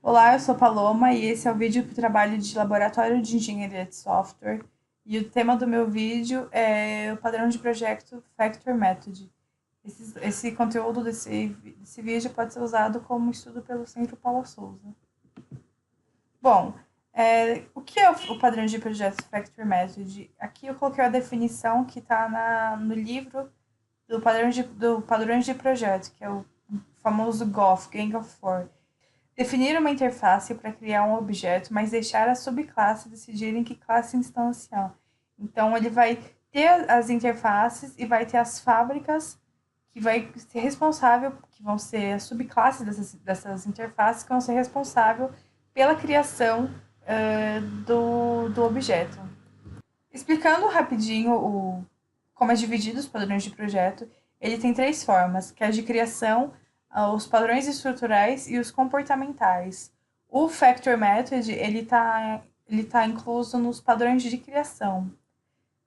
Olá, eu sou Paloma e esse é o vídeo para o trabalho de laboratório de engenharia de software. E o tema do meu vídeo é o padrão de projeto Factor Method. Esse conteúdo desse vídeo pode ser usado como estudo pelo Centro Paula Souza. Bom, o que é o padrão de projeto Factor Method? Aqui eu coloquei a definição que está no livro do padrões de projeto, que é o famoso GOF, Gang of Four. Definir uma interface para criar um objeto, mas deixar a subclasse decidirem que classe instanciar. Então, ele vai ter as interfaces e vai ter as fábricas que vai ser responsável, que vão ser as subclasses dessas interfaces, que vão ser responsável pela criação do objeto. Explicando rapidinho como é dividido os padrões de projeto, ele tem três formas, que é a de criação, os padrões estruturais e os comportamentais. O Factor Method, ele tá incluso nos padrões de criação.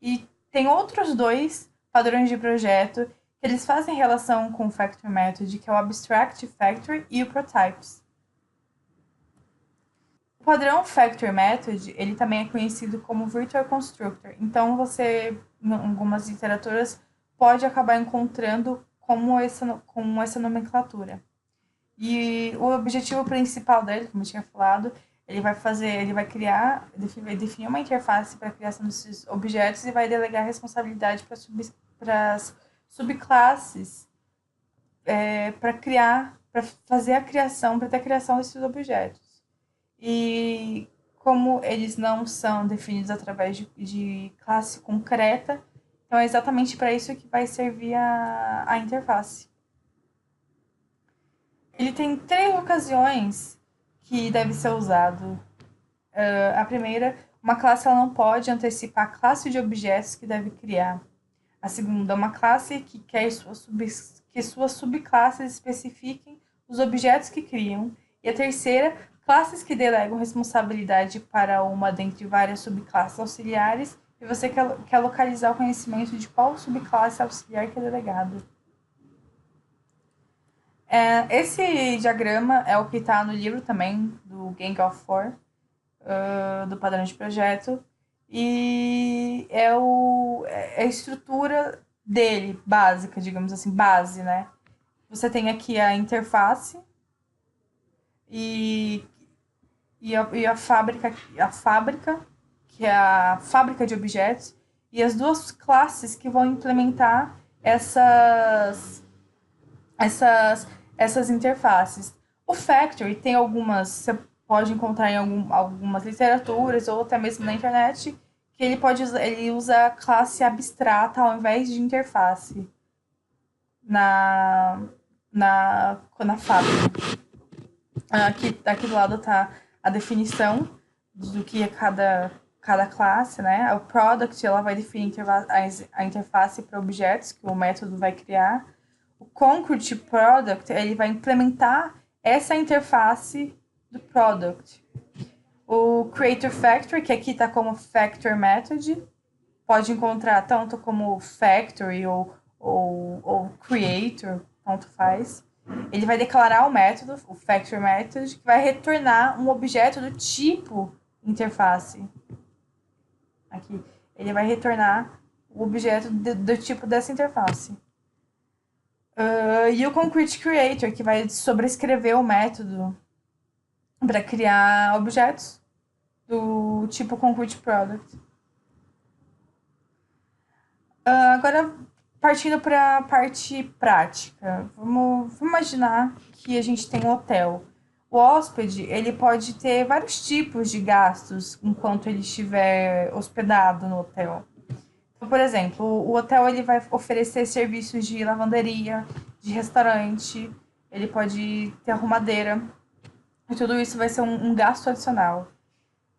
E tem outros dois padrões de projeto que eles fazem relação com o Factor Method, que é o Abstract Factor e o Protypes. O padrão Factor Method, ele também é conhecido como Virtual Constructor. Então, você, em algumas literaturas, pode acabar encontrando com essa nomenclatura. E o objetivo principal dele, como eu tinha falado, ele vai criar, vai definir uma interface para a criação desses objetos e vai delegar a responsabilidade para as subclasses para fazer a criação, para ter a criação desses objetos. E como eles não são definidos através de classe concreta, então é exatamente para isso que vai servir a interface. Ele tem três ocasiões que deve ser usado. A primeira, uma classe ela não pode antecipar a classe de objetos que deve criar. A segunda, uma classe que quer que suas subclasses especifiquem os objetos que criam. E a terceira, classes que delegam responsabilidade para uma dentre várias subclasses auxiliares e você quer localizar o conhecimento de qual subclasse auxiliar que é delegada. Esse diagrama é o que está no livro também, do Gang of Four, do padrão de projeto. E é a estrutura dele, básica, digamos assim, base, né? Você tem aqui a interface e, e a fábrica, que é a fábrica de objetos, e as duas classes que vão implementar essas, essas interfaces. O Factory tem algumas, você pode encontrar em algumas literaturas ou até mesmo na internet, que ele usa a classe abstrata ao invés de interface na, na fábrica. Aqui do lado está a definição do que é cada classe, né? O product ela vai definir a interface para objetos que o método vai criar. O concrete product ele vai implementar essa interface do product. O creator factory, que aqui está como factor method, pode encontrar tanto como factory ou creator, tanto faz. Ele vai declarar o método, o factor method, que vai retornar um objeto do tipo interface. Aqui, ele vai retornar o objeto do tipo dessa interface. E o Concrete Creator, que vai sobrescrever o método para criar objetos do tipo Concrete Product. Agora, partindo para a parte prática, vamos imaginar que a gente tem um hotel. O hóspede ele pode ter vários tipos de gastos enquanto ele estiver hospedado no hotel. Então, por exemplo, o hotel ele vai oferecer serviços de lavanderia, de restaurante, ele pode ter arrumadeira, e tudo isso vai ser um gasto adicional.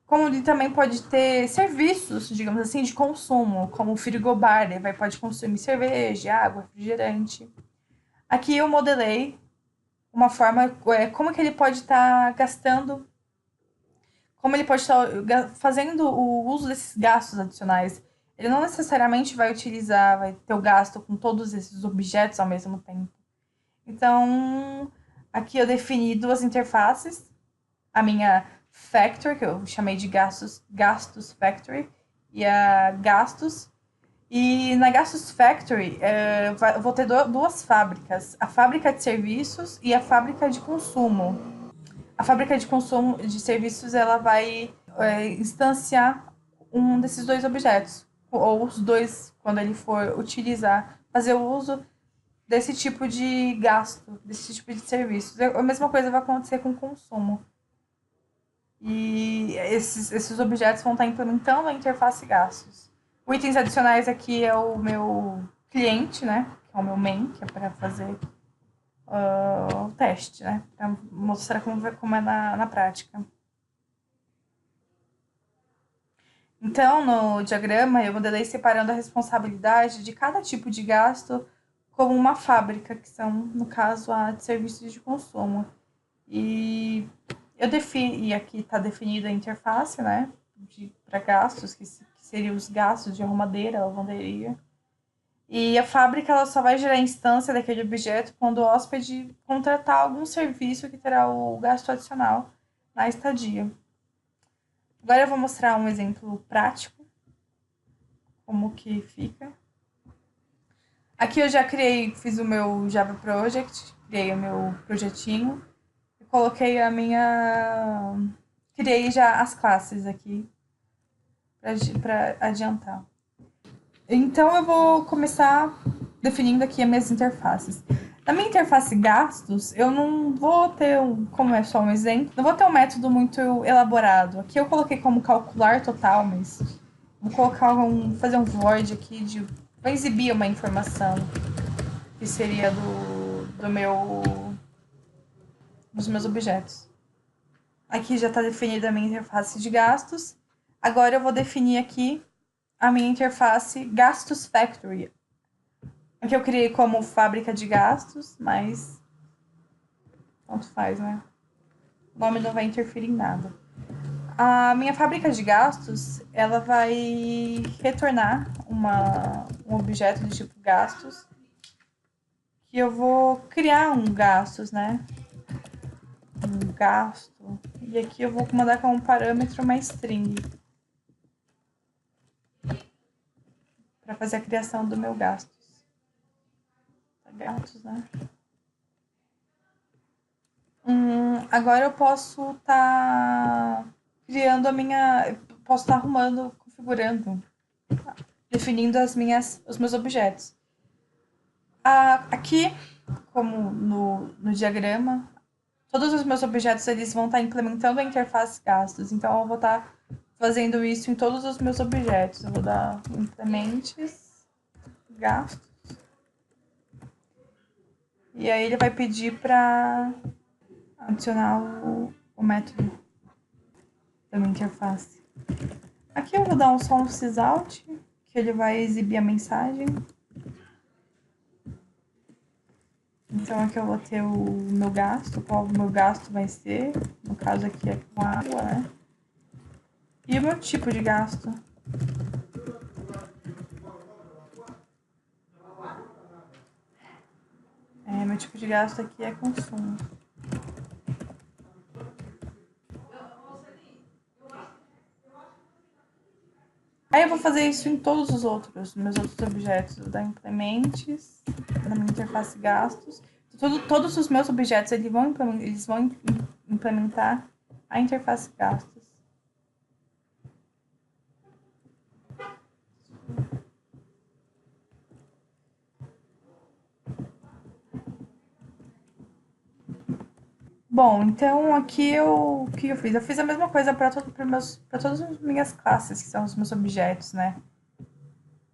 Como ele também pode ter serviços, digamos assim, de consumo, como o frigobar, ele pode consumir cerveja, água, refrigerante. Aqui eu modelei uma forma, como que ele pode estar gastando, como ele pode estar fazendo o uso desses gastos adicionais. Ele não necessariamente vai ter o gasto com todos esses objetos ao mesmo tempo. Então, aqui eu defini duas interfaces. a minha Factory, que eu chamei de Gastos Factory, e a Gastos. E na Gastos Factory, eu vou ter duas fábricas, a fábrica de serviços e a fábrica de consumo. A fábrica de consumo de serviços, ela vai instanciar um desses dois objetos, ou os dois, quando ele for utilizar, fazer o uso desse tipo de gasto, desse tipo de serviços. A mesma coisa vai acontecer com o consumo. E esses objetos vão estar implementando a interface gastos. O itens adicionais aqui é o meu cliente, né? Que é o meu main, que é para fazer o teste, né? Para mostrar como é na prática. Então, no diagrama, eu modelei separando a responsabilidade de cada tipo de gasto como uma fábrica, que são, no caso, a de serviços de consumo. E eu defini, e aqui está definida a interface, né, para gastos, que seriam os gastos de arrumadeira, lavanderia. E a fábrica ela só vai gerar instância daquele objeto quando o hóspede contratar algum serviço que terá o gasto adicional na estadia. Agora eu vou mostrar um exemplo prático, como que fica. Aqui eu já fiz o meu Java Project, criei o meu projetinho. Coloquei a minha. Criei já as classes aqui para adiantar. Então eu vou começar definindo aqui as minhas interfaces. Na minha interface gastos, eu não vou ter, como é só um exemplo, não vou ter um método muito elaborado. Aqui eu coloquei como calcular total, mas vou colocar fazer um void aqui de. Vou exibir uma informação que seria dos meus objetos. Aqui já está definida a minha interface de gastos. Agora eu vou definir aqui a minha interface Gastos Factory. Aqui eu criei como fábrica de gastos, mas tanto faz, né? O nome não vai interferir em nada. A minha fábrica de gastos, ela vai retornar um objeto de tipo gastos, que eu vou criar um gastos, né? Um gasto. E aqui eu vou mandar como parâmetro uma string para fazer a criação do meu gastos. Gastos, né? Agora eu posso estar criando a minha. Posso estar arrumando, configurando, definindo os meus objetos. Aqui, como no diagrama, todos os meus objetos eles vão estar implementando a interface gastos. Então eu vou estar fazendo isso em todos os meus objetos. Eu vou dar implementes gastos. E aí ele vai pedir para adicionar o método da minha interface. Aqui eu vou dar só um sysout, que ele vai exibir a mensagem. Então aqui eu vou ter o meu gasto, qual o meu gasto vai ser. No caso aqui é com água, né? E o meu tipo de gasto. Meu tipo de gasto aqui é consumo. Aí eu vou fazer isso em todos os meus outros objetos. Eu vou dar implementes, na minha interface gastos. Todos os meus objetos eles vão implementar a interface gastos. Bom, então aqui o que eu fiz? Eu fiz a mesma coisa para todas as minhas classes, que são os meus objetos, né?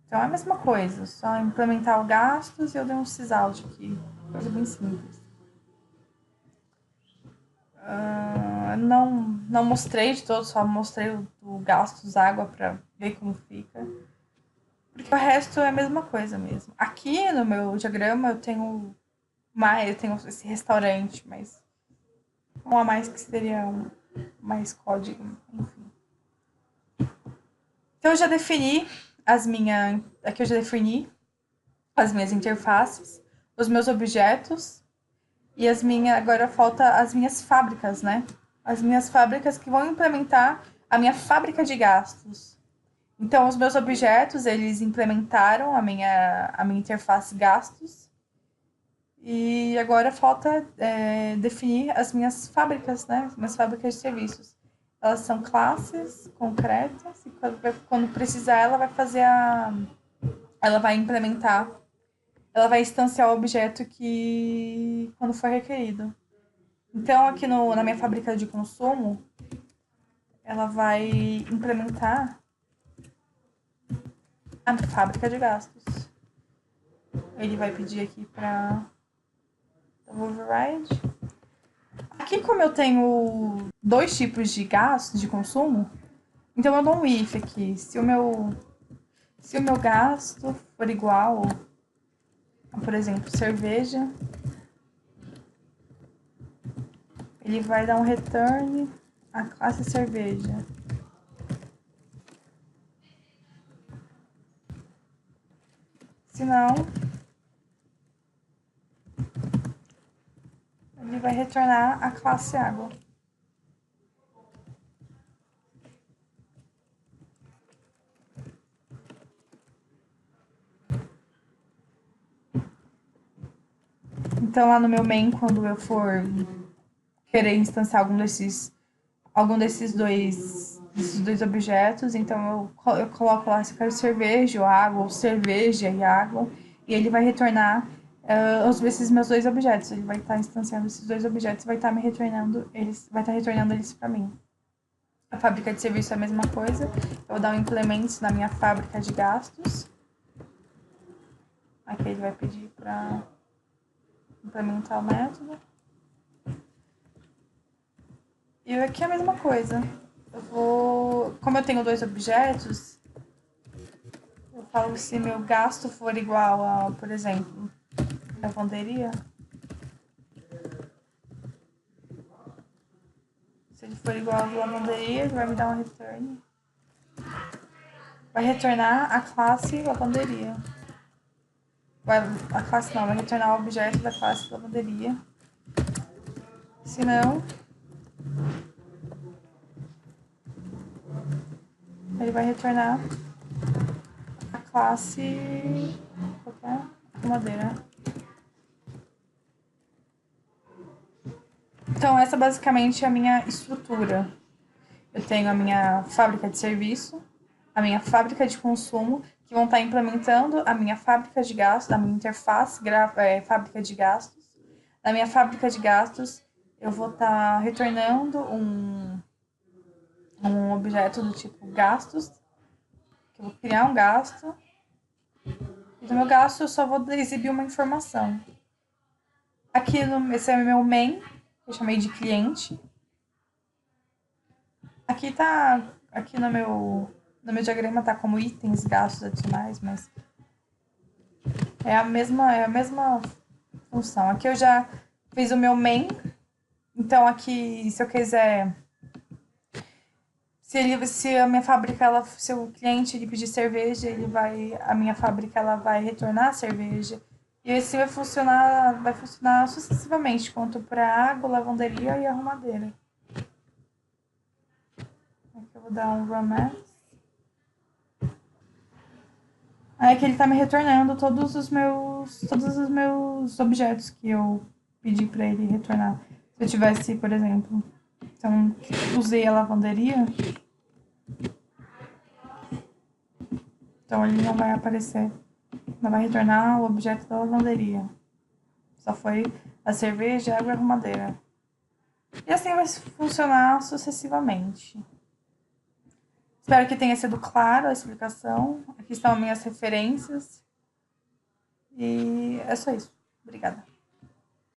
Então é a mesma coisa, só implementar o gastos e eu dei um sysout aqui. Coisa bem simples. Não mostrei de todo, só mostrei o gastos, água, para ver como fica. Porque o resto é a mesma coisa mesmo. Aqui no meu diagrama eu tenho esse restaurante, mas um a mais que seria mais código, enfim. Então eu já defini aqui eu já defini as minhas interfaces, os meus objetos e agora falta as minhas fábricas, né? as minhas fábricas que vão implementar a minha fábrica de gastos. Então, os meus objetos, eles implementaram a minha interface gastos. E agora falta definir as minhas fábricas, né? Minhas fábricas de serviços. Elas são classes concretas e quando precisar ela vai fazer ela vai implementar, ela vai instanciar o objeto que quando for requerido. Então aqui na minha fábrica de consumo, ela vai implementar a fábrica de gastos. Ele vai pedir aqui para override. Aqui, como eu tenho dois tipos de gastos de consumo, então eu dou um if aqui. Se o meu gasto for igual, por exemplo, cerveja, ele vai dar um return à classe cerveja. Se não, ele vai retornar a classe água. Então, lá no meu main, quando eu for querer instanciar algum desses dois objetos, então eu coloco lá se eu quero cerveja ou água, ou cerveja e água, e ele vai retornar esses meus dois objetos. Ele vai estar instanciando esses dois objetos e vai estar retornando eles para mim. A fábrica de serviço é a mesma coisa. Eu vou dar um implements na minha fábrica de gastos. Aqui ele vai pedir para implementar o método. E aqui é a mesma coisa. Como eu tenho dois objetos, eu falo se meu gasto for igual a, por exemplo, lavanderia. Se ele for igual a lavanderia, ele vai me dar um return. Vai retornar a classe lavanderia. A classe não, vai retornar o objeto da classe lavanderia. Se não, ele vai retornar a classe madeira. Então, essa basicamente é a minha estrutura. Eu tenho a minha fábrica de serviço, a minha fábrica de consumo, que vão estar implementando a minha fábrica de gastos, a minha interface fábrica de gastos. Na minha fábrica de gastos, eu vou estar retornando um objeto do tipo gastos, que eu vou criar um gasto. E do meu gasto eu só vou exibir uma informação. Aqui esse é o meu main, que eu chamei de cliente. Aqui no meu diagrama tá como itens, gastos adicionais, mas é a mesma função. Aqui eu já fiz o meu main, então aqui se eu quiser, se a minha fábrica, se o cliente ele pedir cerveja, a minha fábrica ela vai retornar a cerveja. E assim vai funcionar sucessivamente, quanto para água, lavanderia e arrumadeira. Aqui eu vou dar um run math. Aí que ele tá me retornando todos os meus objetos que eu pedi para ele retornar. Se eu tivesse, por exemplo, então usei a lavanderia, então ele não vai aparecer, não vai retornar o objeto da lavanderia. Só foi a cerveja, a água e a arrumadeira. E assim vai funcionar sucessivamente. Espero que tenha sido claro a explicação. Aqui estão minhas referências. E é só isso. Obrigada.